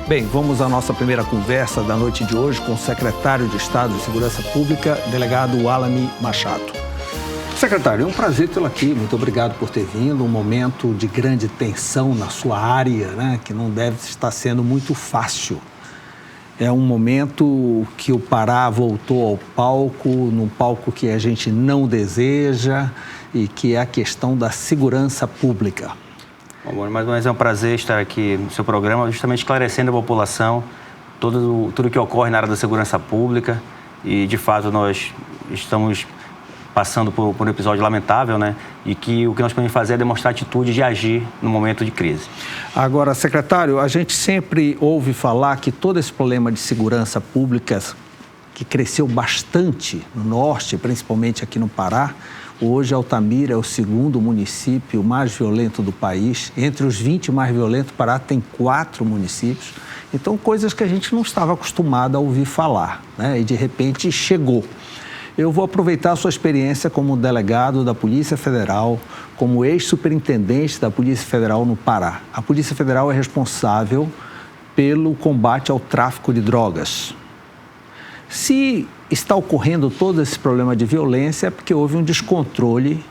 Bem, vamos à nossa primeira conversa da noite de hoje com o secretário de Estado de Segurança Pública, delegado Alami Machado. Secretário, é um prazer tê-lo aqui. Muito obrigado por ter vindo. Um momento de grande tensão na sua área, né, que não deve estar sendo muito fácil. É um momento que o Pará voltou ao palco, num palco que a gente não deseja e que é a questão da segurança pública. Bom, mais uma vez é um prazer estar aqui no seu programa, justamente esclarecendo a população tudo o que ocorre na área da segurança pública e, de fato, nós estamos passando por um episódio lamentável, né? E que o que nós podemos fazer é demonstrar atitude de agir no momento de crise. Agora, secretário, a gente sempre ouve falar que todo esse problema de segurança pública, que cresceu bastante no norte, principalmente aqui no Pará, hoje Altamira é o segundo município mais violento do país. Entre os 20 mais violentos, o Pará tem 4 municípios. Então, coisas que a gente não estava acostumado a ouvir falar, né? E, de repente, chegou. Eu vou aproveitar a sua experiência como delegado da Polícia Federal, como ex-superintendente da Polícia Federal no Pará. A Polícia Federal é responsável pelo combate ao tráfico de drogas. Se está ocorrendo todo esse problema de violência, é porque houve um descontrole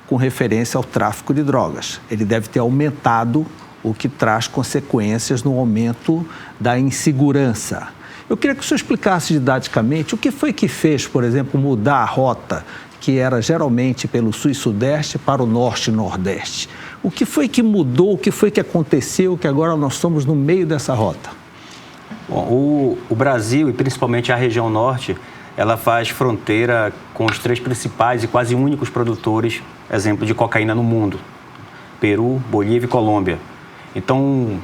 com referência ao tráfico de drogas. Ele deve ter aumentado, o que traz consequências no aumento da insegurança. Eu queria que o senhor explicasse didaticamente o que foi que fez, por exemplo, mudar a rota, que era geralmente pelo sul e sudeste, para o norte e nordeste. O que foi que mudou, o que foi que aconteceu, que agora nós estamos no meio dessa rota? Bom, o Brasil, e principalmente a região norte, ela faz fronteira com os 3 principais e quase únicos produtores, exemplo, de cocaína no mundo: Peru, Bolívia e Colômbia. Então,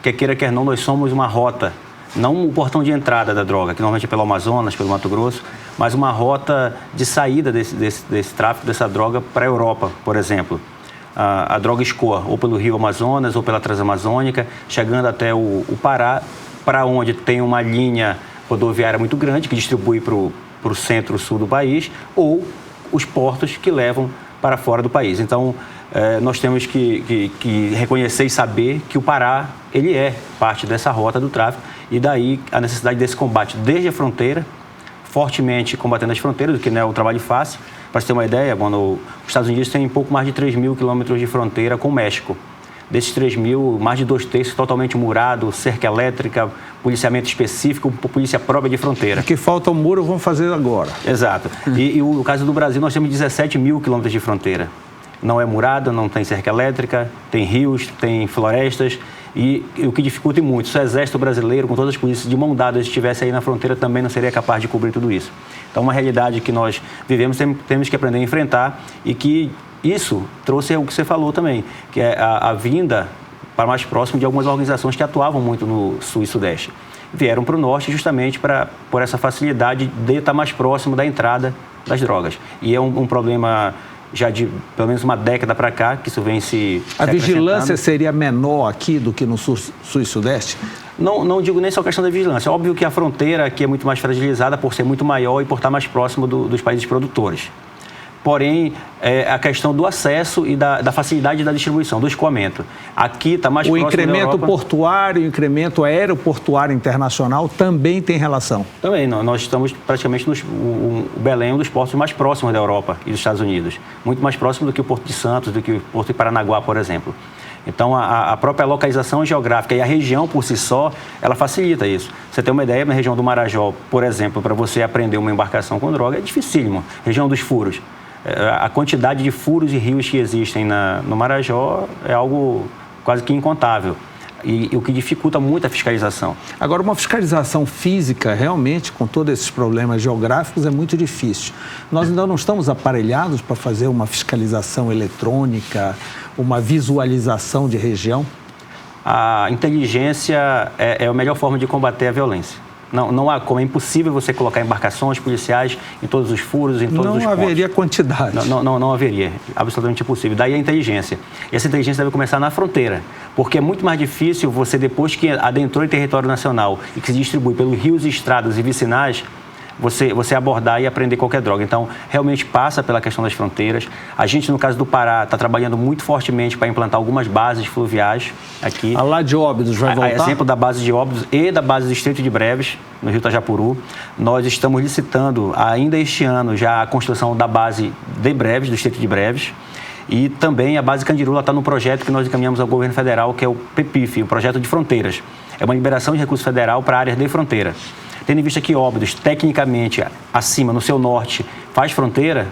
quer queira, quer não, nós somos uma rota, não o portão de entrada da droga, que normalmente é pelo Amazonas, pelo Mato Grosso, mas uma rota de saída desse tráfico, dessa droga para a Europa, por exemplo. A droga escoa ou pelo rio Amazonas ou pela Transamazônica, chegando até o Pará, para onde tem uma linha rodoviária muito grande que distribui para o centro-sul do país, ou os portos que levam para fora do país. Então, nós temos que reconhecer e saber que o Pará, ele é parte dessa rota do tráfico, e daí a necessidade desse combate desde a fronteira, fortemente combatendo as fronteiras, o que não é um trabalho fácil. Para você ter uma ideia, os Estados Unidos têm pouco mais de 3 mil quilômetros de fronteira com o México. Desses 3 mil, mais de 2/3 totalmente murado, cerca elétrica, policiamento específico, polícia própria de fronteira. O que falta o muro, vamos fazer agora. Exato. E no caso do Brasil, nós temos 17 mil quilômetros de fronteira. Não é murada, não tem cerca elétrica, tem rios, tem florestas. E o que dificulta muito, se o Exército Brasileiro, com todas as polícias de mão dada, estivesse aí na fronteira, também não seria capaz de cobrir tudo isso. Então, uma realidade que nós vivemos, temos que aprender a enfrentar, e que isso trouxe o que você falou também, que é a vinda para mais próximo de algumas organizações que atuavam muito no sul e sudeste. Vieram para o norte justamente por essa facilidade de estar mais próximo da entrada das drogas. E é um problema já de pelo menos uma década para cá, que isso vem se A vigilância seria menor aqui do que no sul e sudeste? Não digo nem só questão da vigilância. É óbvio que a fronteira aqui é muito mais fragilizada por ser muito maior e por estar mais próximo dos países produtores. Porém, a questão do acesso e da facilidade da distribuição, do escoamento. Aqui está mais próximo da Europa. O incremento portuário, o incremento aeroportuário internacional também tem relação? Também. Nós estamos praticamente o Belém, um dos portos mais próximos da Europa e dos Estados Unidos. Muito mais próximo do que o Porto de Santos, do que o Porto de Paranaguá, por exemplo. Então, a própria localização geográfica e a região por si só, ela facilita isso. Você tem uma ideia, na região do Marajó, por exemplo, para você aprender uma embarcação com droga, é dificílimo. Região dos furos. A quantidade de furos e rios que existem no Marajó é algo quase que incontável. E o que dificulta muito a fiscalização. Agora, uma fiscalização física, realmente, com todos esses problemas geográficos, é muito difícil. Nós ainda não estamos aparelhados para fazer uma fiscalização eletrônica, uma visualização de região? A inteligência é a melhor forma de combater a violência. Não há como, é impossível você colocar embarcações policiais em todos os furos, em todos os pontos. Não haveria quantidade. Não haveria, absolutamente impossível. Daí a inteligência. E essa inteligência deve começar na fronteira, porque é muito mais difícil você, depois que adentrou em território nacional e que se distribui pelos rios, estradas e vicinais, você abordar e aprender qualquer droga. Então, realmente passa pela questão das fronteiras. A gente, no caso do Pará, está trabalhando muito fortemente para implantar algumas bases fluviais aqui. A lá de Óbidos vai voltar? Exemplo da base de Óbidos e da base do Estreito de Breves, no Rio Tajapuru. Nós estamos licitando, ainda este ano, já a construção da base de Breves, do Estreito de Breves. E também a base Candiru está no projeto que nós encaminhamos ao governo federal, que é o PEPIF, o Projeto de Fronteiras. É uma liberação de recurso federal para áreas de fronteira. Tendo em vista que Óbidos, tecnicamente, acima, no seu norte, faz fronteira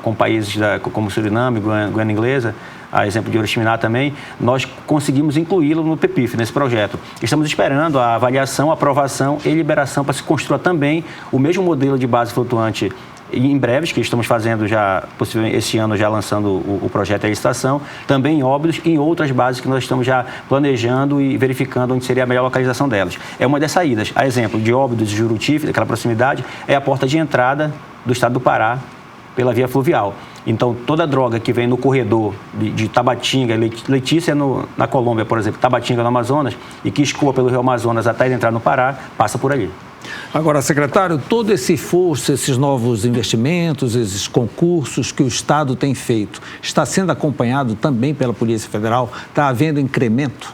com países como Suriname, Guiana Inglesa, a exemplo de Oriximiná também, nós conseguimos incluí-lo no PEPIF, nesse projeto. Estamos esperando a avaliação, aprovação e liberação para se construir também o mesmo modelo de base flutuante em Breves, que estamos fazendo já, possivelmente este ano, já lançando o projeto e a licitação, também em Óbidos e em outras bases que nós estamos já planejando e verificando onde seria a melhor localização delas. É uma das saídas. A exemplo de Óbidos e Juruti, daquela proximidade, é a porta de entrada do estado do Pará pela via fluvial. Então, toda droga que vem no corredor de Tabatinga, Letícia na Colômbia, por exemplo, Tabatinga no Amazonas, e que escoa pelo Rio Amazonas até entrar no Pará, passa por ali. Agora, secretário, todo esse esforço, esses novos investimentos, esses concursos que o Estado tem feito, está sendo acompanhado também pela Polícia Federal? Está havendo incremento?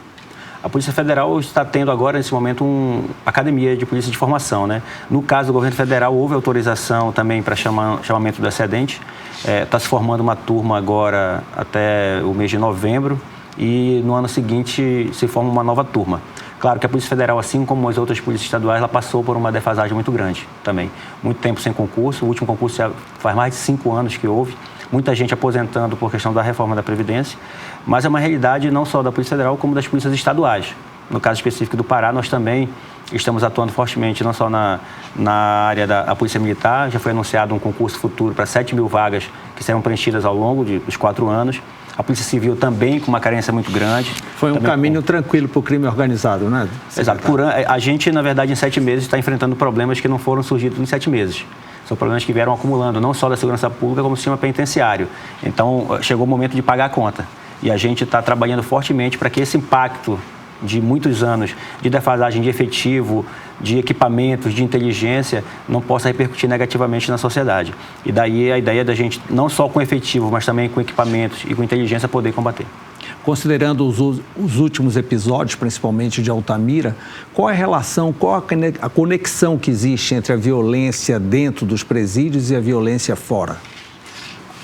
A Polícia Federal está tendo agora, nesse momento, uma academia de polícia de formação, né? No caso do governo federal, houve autorização também para chamamento do excedente. Está se formando uma turma agora até o mês de novembro e no ano seguinte se forma uma nova turma. Claro que a Polícia Federal, assim como as outras polícias estaduais, ela passou por uma defasagem muito grande também. Muito tempo sem concurso, o último concurso já faz mais de 5 anos que houve. Muita gente aposentando por questão da reforma da Previdência, mas é uma realidade não só da Polícia Federal, como das polícias estaduais. No caso específico do Pará, nós também estamos atuando fortemente, não só na área da Polícia Militar, já foi anunciado um concurso futuro para 7 mil vagas que serão preenchidas ao longo dos 4 anos. A Polícia Civil também com uma carência muito grande. Foi um caminho tranquilo para o crime organizado, né? Exato. A gente, na verdade, em 7 meses está enfrentando problemas que não foram surgidos em 7 meses. São problemas que vieram acumulando, não só da segurança pública, como do sistema penitenciário. Então, chegou o momento de pagar a conta. E a gente está trabalhando fortemente para que esse impacto de muitos anos de defasagem de efetivo, de equipamentos, de inteligência, não possa repercutir negativamente na sociedade. E daí a ideia da gente, não só com efetivo, mas também com equipamentos e com inteligência, poder combater. Considerando os últimos episódios, principalmente de Altamira, qual é a relação, qual a conexão que existe entre a violência dentro dos presídios e a violência fora?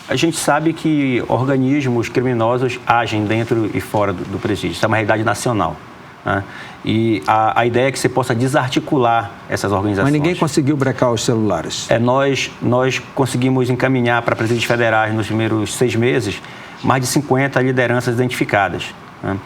A gente sabe que organismos criminosos agem dentro e fora do presídio. Isso é uma realidade nacional. Né? E a ideia é que você possa desarticular essas organizações. Mas ninguém conseguiu brecar os celulares. Nós conseguimos encaminhar para presídios federais nos primeiros 6 meses mais de 50 lideranças identificadas. Né?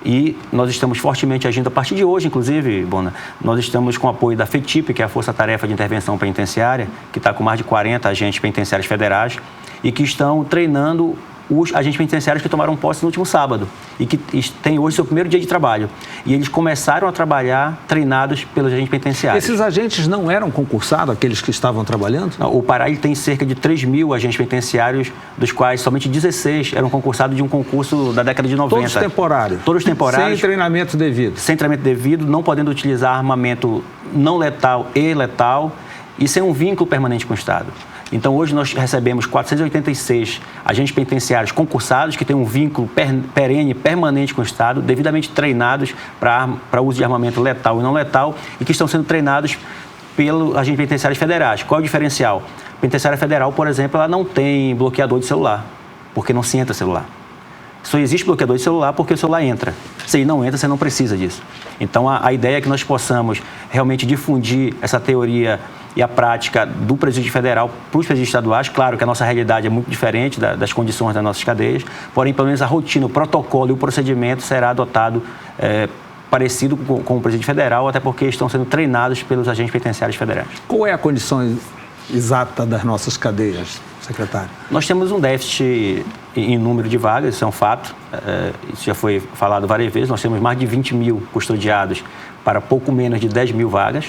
E nós estamos fortemente agindo a partir de hoje, inclusive, Bona, nós estamos com o apoio da FETIP, que é a Força Tarefa de Intervenção Penitenciária, que está com mais de 40 agentes penitenciários federais e que estão treinando os agentes penitenciários que tomaram posse no último sábado e que têm hoje seu primeiro dia de trabalho. E eles começaram a trabalhar treinados pelos agentes penitenciários. Esses agentes não eram concursados, aqueles que estavam trabalhando? Não, o Pará ele tem cerca de 3 mil agentes penitenciários, dos quais somente 16 eram concursados de um concurso da década de 90. Todos temporários? Todos temporários. Sem treinamento devido? Sem treinamento devido, não podendo utilizar armamento não letal e letal e sem um vínculo permanente com o Estado. Então, hoje nós recebemos 486 agentes penitenciários concursados que têm um vínculo perene, permanente com o Estado, devidamente treinados para uso de armamento letal e não letal e que estão sendo treinados pelos agentes penitenciários federais. Qual é o diferencial? A penitenciária federal, por exemplo, ela não tem bloqueador de celular, porque não se entra celular. Só existe bloqueador de celular porque o celular entra. Se ele não entra, você não precisa disso. Então, a ideia é que nós possamos realmente difundir essa teoria e a prática do presídio federal para os presídios estaduais. Claro que a nossa realidade é muito diferente das condições das nossas cadeias, porém, pelo menos a rotina, o protocolo e o procedimento será adotado parecido com o presídio federal, até porque estão sendo treinados pelos agentes penitenciários federais. Qual é a condição exata das nossas cadeias, secretário? Nós temos um déficit em número de vagas, isso é um fato, isso já foi falado várias vezes. Nós temos mais de 20 mil custodiados para pouco menos de 10 mil vagas.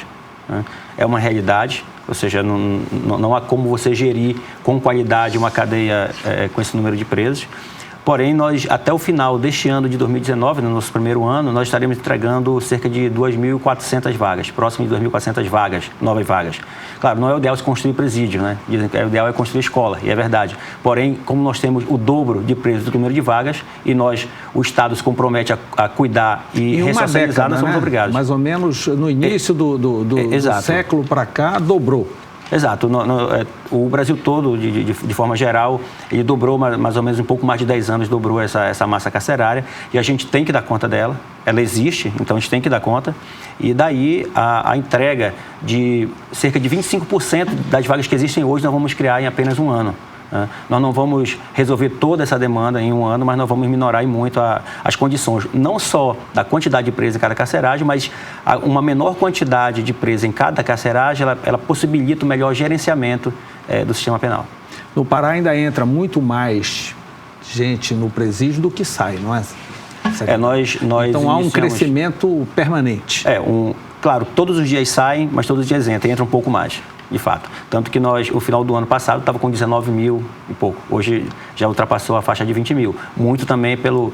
É uma realidade, ou seja, não há como você gerir com qualidade uma cadeia com esse número de presos. Porém, nós, até o final deste ano de 2019, no nosso primeiro ano, nós estaremos entregando cerca de 2.400 vagas, próximo de 2.400 vagas, novas vagas. Claro, não é o ideal se construir presídio, né? Dizem que o ideal é construir escola, e é verdade. Porém, como nós temos o dobro de presos do número de vagas, e o Estado se compromete a cuidar e ressocializar, nós somos obrigados. Mais ou menos no início do século para cá, dobrou. Exato. O Brasil todo, de forma geral, ele dobrou mais ou menos um pouco mais de 10 anos, dobrou essa massa carcerária, e a gente tem que dar conta dela. Ela existe, então a gente tem que dar conta. E daí a entrega de cerca de 25% das vagas que existem hoje nós vamos criar em apenas um ano. Nós não vamos resolver toda essa demanda em um ano, mas nós vamos minorar em muito as condições, não só da quantidade de presos em cada carceragem, mas uma menor quantidade de presos em cada carceragem, ela possibilita o melhor gerenciamento do sistema penal. No Pará ainda entra muito mais gente no presídio do que sai, não é? Então há um crescimento permanente. Claro, todos os dias saem, mas todos os dias entra um pouco mais. De fato. Tanto que o final do ano passado, estava com 19 mil e pouco. Hoje já ultrapassou a faixa de 20 mil. Muito também pelo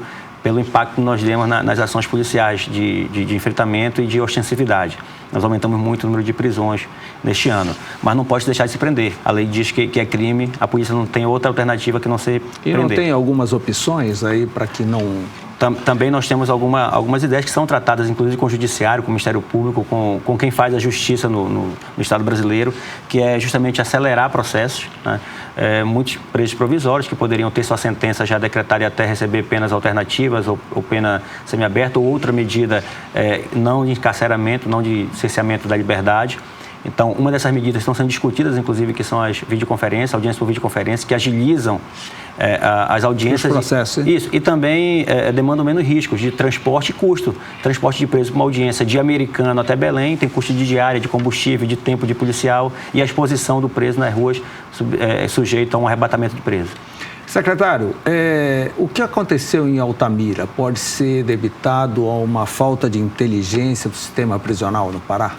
impacto que nós demos nas ações policiais de enfrentamento e de ostensividade. Nós aumentamos muito o número de prisões neste ano. Mas não pode deixar de se prender. A lei diz que é crime, a polícia não tem outra alternativa que não ser prender. E não tem algumas opções aí para que não... Também nós temos algumas ideias que são tratadas, inclusive, com o Judiciário, com o Ministério Público, com quem faz a justiça no Estado brasileiro, que é justamente acelerar processos, né? Muitos presos provisórios que poderiam ter sua sentença já decretada e até receber penas alternativas ou pena semiaberta ou outra medida não de encarceramento, não de cerceamento da liberdade. Então, uma dessas medidas estão sendo discutidas, inclusive, que são as videoconferências, audiências por videoconferência, que agilizam as audiências. Os processos. Isso, e também demandam menos riscos de transporte e custo. Transporte de preso para uma audiência de Americana até Belém, tem custo de diária, de combustível, de tempo de policial e a exposição do preso nas ruas sujeito a um arrebatamento de preso. Secretário, o que aconteceu em Altamira pode ser debitado a uma falta de inteligência do sistema prisional no Pará?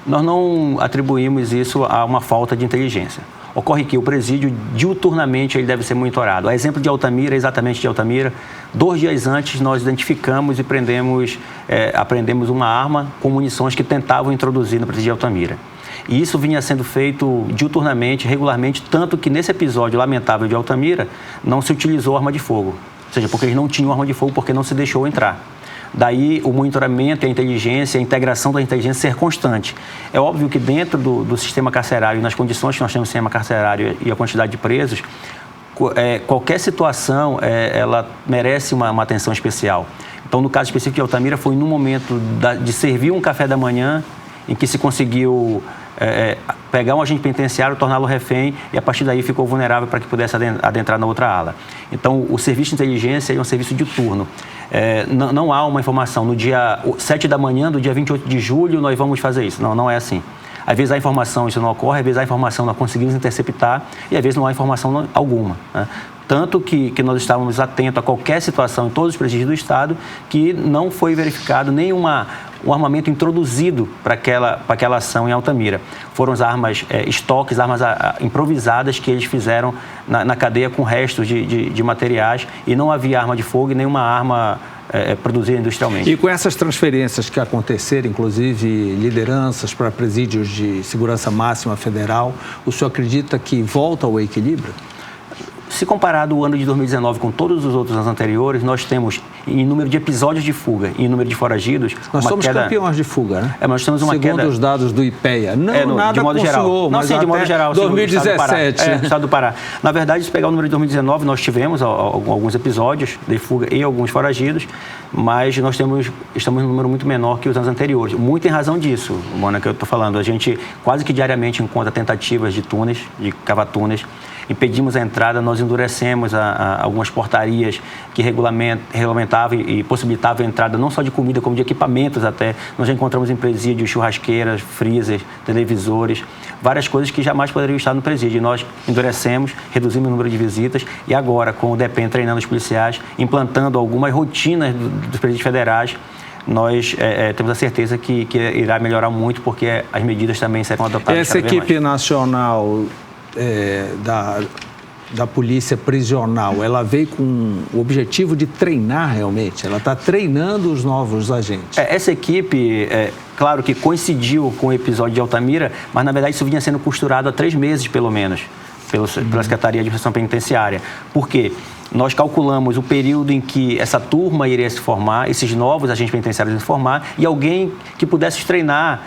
Nós não atribuímos isso a uma falta de inteligência. Ocorre que o presídio, diuturnamente, ele deve ser monitorado. A exemplo de Altamira, exatamente de Altamira, 2 dias antes nós identificamos e apreendemos uma arma com munições que tentavam introduzir no presídio de Altamira. E isso vinha sendo feito diuturnamente, regularmente, tanto que nesse episódio lamentável de Altamira não se utilizou arma de fogo. Ou seja, porque eles não tinham arma de fogo, porque não se deixou entrar. Daí o monitoramento e a inteligência, a integração da inteligência ser constante. É óbvio que dentro do sistema carcerário, nas condições que nós temos no sistema carcerário e a quantidade de presos, qualquer situação ela merece uma atenção especial. Então, no caso específico de Altamira, foi no momento de servir um café da manhã em que se conseguiu pegar um agente penitenciário, torná-lo refém e a partir daí ficou vulnerável para que pudesse adentrar na outra ala. Então, o serviço de inteligência é um serviço diuturno. Não há uma informação, no dia 7 da manhã do dia 28 de julho nós vamos fazer isso. Não é assim. Às vezes há informação, isso não ocorre, às vezes há informação, nós conseguimos interceptar e às vezes não há informação alguma, né? Tanto que nós estávamos atentos a qualquer situação em todos os presídios do Estado que não foi verificado nenhum armamento introduzido para aquela ação em Altamira. Foram as armas estoques, armas improvisadas que eles fizeram na cadeia com restos de materiais e não havia arma de fogo e nenhuma arma produzida industrialmente. E com essas transferências que aconteceram, inclusive lideranças para presídios de segurança máxima federal, o senhor acredita que volta ao equilíbrio? Se comparado o ano de 2019 com todos os outros anos anteriores, nós temos, em número de episódios de fuga e em número de foragidos, nós somos campeões de fuga, né? Nós temos uma queda... Segundo os dados do IPEA. Não, nada de modo geral. Senhor, mas de modo geral. 2017. No estado do Pará. Na verdade, se pegar o número de 2019, nós tivemos alguns episódios de fuga e alguns foragidos, mas nós estamos num número muito menor que os anos anteriores. Muito em razão disso, Mona, que eu estou falando. A gente quase que diariamente encontra tentativas de túneis, de cavatúneis. Impedimos a entrada, nós endurecemos algumas portarias que regulamentavam e possibilitavam a entrada não só de comida, como de equipamentos até. Nós já encontramos em presídios churrasqueiras, freezers, televisores, várias coisas que jamais poderiam estar no presídio. E nós endurecemos, reduzimos o número de visitas e agora, com o DEPEN treinando os policiais, implantando algumas rotinas dos presídios federais, nós temos a certeza que irá melhorar muito, porque as medidas também serão adotadas. Essa equipe nacional da polícia prisional, ela veio com o objetivo de treinar realmente? Ela está treinando os novos agentes? Essa equipe, claro que coincidiu com o episódio de Altamira, mas na verdade isso vinha sendo costurado há 3 meses, pelo menos, pela Secretaria de Administração Penitenciária. Por quê? Nós calculamos o período em que essa turma iria se formar, esses novos agentes penitenciários iam se formar, e alguém que pudesse treinar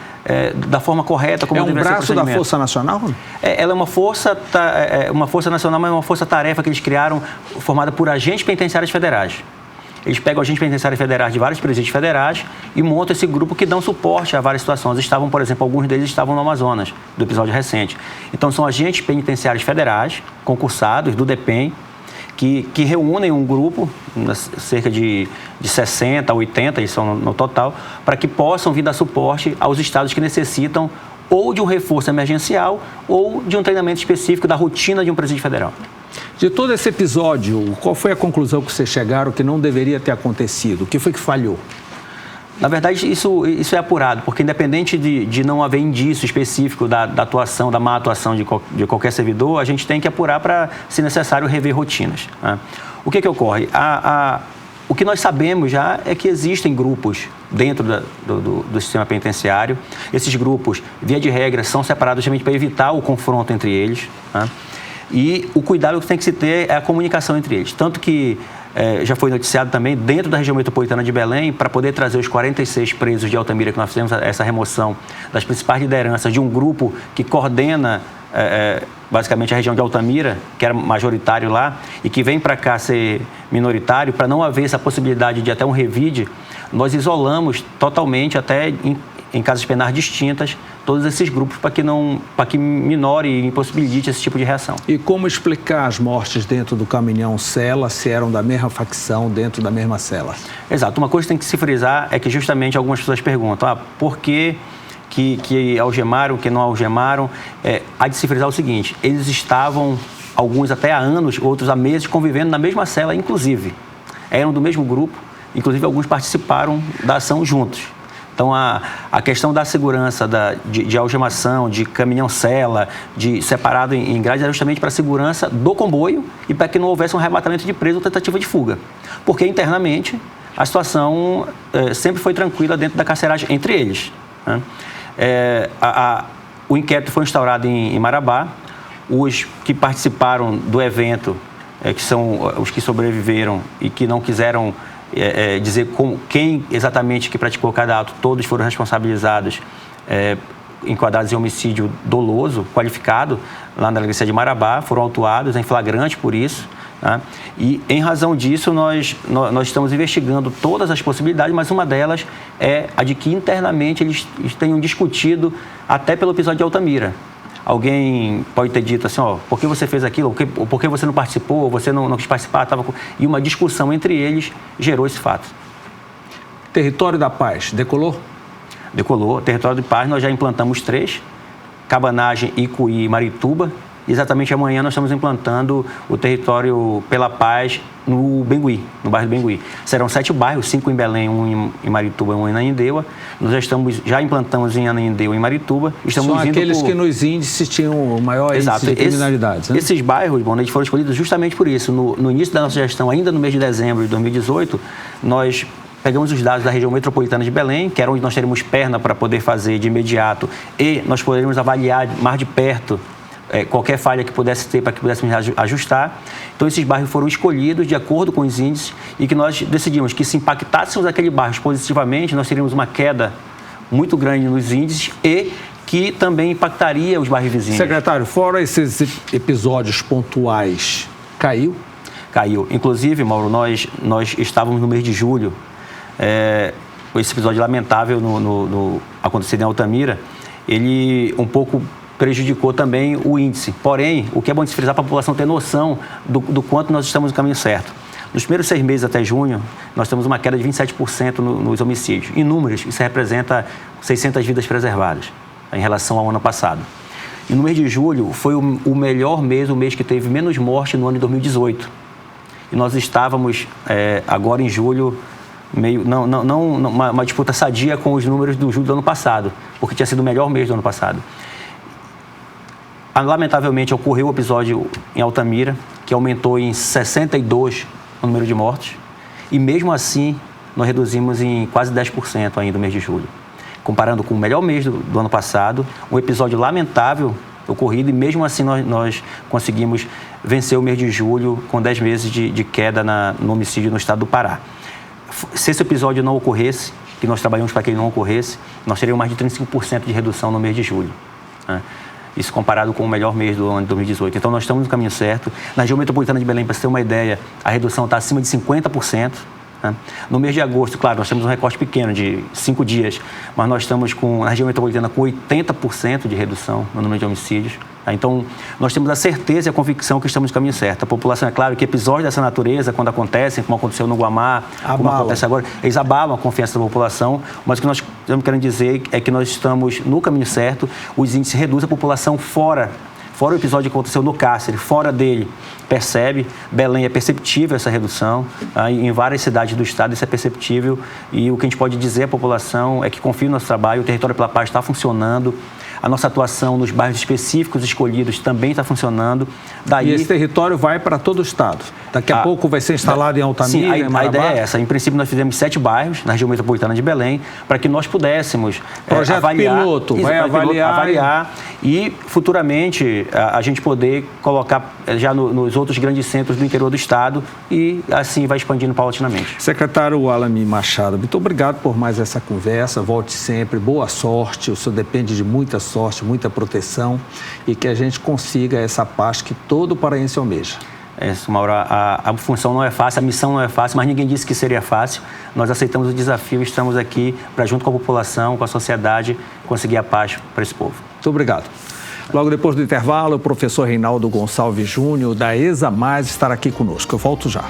da forma correta, como deveria ser o procedimento. É um braço da Força Nacional? Ela é uma força nacional, mas é uma força-tarefa que eles criaram, formada por agentes penitenciários federais. Eles pegam agentes penitenciários federais de vários presídios federais e montam esse grupo que dão suporte a várias situações. Estavam, por exemplo, alguns deles estavam no Amazonas, do episódio recente. Então, são agentes penitenciários federais, concursados, do DEPEN, que reúnem um grupo, cerca de 60 a 80, eles são no total, para que possam vir dar suporte aos estados que necessitam ou de um reforço emergencial ou de um treinamento específico da rotina de um presídio federal. De todo esse episódio, qual foi a conclusão que vocês chegaram que não deveria ter acontecido? O que foi que falhou? Na verdade, isso é apurado, porque independente de não haver indício específico da atuação, da má atuação de qualquer servidor, a gente tem que apurar para, se necessário, rever rotinas. Né? O que ocorre? O que nós sabemos já é que existem grupos dentro do sistema penitenciário. Esses grupos, via de regra, são separados justamente para evitar o confronto entre eles. Né? E o cuidado que tem que se ter é a comunicação entre eles. Tanto que já foi noticiado também dentro da região metropolitana de Belém, para poder trazer os 46 presos de Altamira, que nós fizemos essa remoção das principais lideranças de um grupo que coordena basicamente a região de Altamira, que era majoritário lá, e que vem para cá ser minoritário, para não haver essa possibilidade de até um revide, nós isolamos totalmente, até em casas penais distintas, todos esses grupos para que minore e impossibilite esse tipo de reação. E como explicar as mortes dentro do caminhão cela, se eram da mesma facção dentro da mesma cela? Exato. Uma coisa que tem que se frisar é que justamente algumas pessoas perguntam, por que algemaram, que não algemaram? Há de se frisar o seguinte, eles estavam, alguns até há anos, outros há meses, convivendo na mesma cela, inclusive. Eram do mesmo grupo, inclusive alguns participaram da ação juntos. Então, a questão da segurança, de algemação, de caminhão-cela, de separado em grades, era justamente para a segurança do comboio e para que não houvesse um arrebatamento de preso ou tentativa de fuga. Porque, internamente, a situação sempre foi tranquila dentro da carceragem entre eles. Né? O inquérito foi instaurado em Marabá. Os que participaram do evento, que são os que sobreviveram e que não quiseram dizer quem exatamente que praticou cada ato, todos foram responsabilizados, enquadrados em homicídio doloso, qualificado, lá na delegacia de Marabá, foram autuados em flagrante por isso. Né? E, em razão disso, nós estamos investigando todas as possibilidades, mas uma delas é a de que internamente eles tenham discutido até pelo episódio de Altamira. Alguém pode ter dito assim, por que você fez aquilo? Por que você não participou? Você não quis participar? E uma discussão entre eles gerou esse fato. Território da Paz, decolou? Decolou. Território da Paz, nós já implantamos 3, Cabanagem, Icuí e Marituba. Exatamente amanhã nós estamos implantando o Território pela Paz no Bengui, no bairro do Bengui. Serão 7 bairros, 5 em Belém, 1 em Marituba e 1 em Ananindeua. Nós já implantamos em Ananindeua e em Marituba. São aqueles que nos índices tinham o maior índice de criminalidade. Né? Esses bairros, eles foram escolhidos justamente por isso. No início da nossa gestão, ainda no mês de dezembro de 2018, nós pegamos os dados da região metropolitana de Belém, que era onde nós teríamos perna para poder fazer de imediato, e nós poderíamos avaliar mais de perto qualquer falha que pudesse ter para que pudéssemos ajustar. Então, esses bairros foram escolhidos de acordo com os índices e que nós decidimos que se impactássemos aquele bairro positivamente, nós teríamos uma queda muito grande nos índices e que também impactaria os bairros vizinhos. Secretário, fora esses episódios pontuais, caiu? Caiu. Inclusive, Mauro, nós estávamos no mês de julho, esse episódio lamentável no acontecido em Altamira, ele um pouco prejudicou também o índice. Porém, o que é bom de se frisar para a população ter noção do quanto nós estamos no caminho certo. Nos primeiros 6 meses até junho, nós temos uma queda de 27% nos homicídios. Em números, isso representa 600 vidas preservadas em relação ao ano passado. E no mês de julho, foi o melhor mês, o mês que teve menos morte no ano de 2018. E nós estávamos, agora em julho, uma disputa sadia com os números do julho do ano passado, porque tinha sido o melhor mês do ano passado. Lamentavelmente, ocorreu o episódio em Altamira, que aumentou em 62 o número de mortes, e mesmo assim nós reduzimos em quase 10% ainda no mês de julho. Comparando com o melhor mês do ano passado, um episódio lamentável ocorrido, e mesmo assim nós conseguimos vencer o mês de julho com 10 meses de queda no homicídio no estado do Pará. Se esse episódio não ocorresse, que nós trabalhamos para que ele não ocorresse, nós teríamos mais de 35% de redução no mês de julho, né? Isso comparado com o melhor mês do ano de 2018. Então, nós estamos no caminho certo. Na região metropolitana de Belém, para você ter uma ideia, a redução está acima de 50%. Né? No mês de agosto, claro, nós temos um recorte pequeno de 5 dias, mas nós estamos na região metropolitana com 80% de redução no número de homicídios. Então, nós temos a certeza e a convicção que estamos no caminho certo. A população, é claro que episódios dessa natureza, quando acontecem, como aconteceu no Guamá, como acontece agora, eles abalam a confiança da população, mas o que nós estamos querendo dizer é que nós estamos no caminho certo, os índices reduzem a população fora o episódio que aconteceu no Cárcere, fora dele, percebe, Belém é perceptível essa redução, em várias cidades do estado isso é perceptível, e o que a gente pode dizer à população é que confia no nosso trabalho, o Território pela Paz está funcionando, a nossa atuação nos bairros específicos escolhidos também está funcionando. E esse território vai para todo o estado? Daqui a pouco vai ser instalado em Altamira, sim, em Marabá? A ideia é essa. Em princípio, nós fizemos 7 bairros na região metropolitana de Belém para que nós pudéssemos avaliar, piloto, vai avaliar e futuramente a gente poder colocar já nos outros grandes centros do interior do estado e assim vai expandindo paulatinamente. Secretário Alami Machado, muito obrigado por mais essa conversa. Volte sempre, boa sorte. O senhor depende de muita sorte, muita proteção e que a gente consiga essa paz que todo paraense almeja. Mauro, a função não é fácil, a missão não é fácil, mas ninguém disse que seria fácil. Nós aceitamos o desafio e estamos aqui para, junto com a população, com a sociedade, conseguir a paz para esse povo. Muito obrigado. Logo depois do intervalo, o professor Reinaldo Gonçalves Júnior, da ESA+, estará aqui conosco. Eu volto já.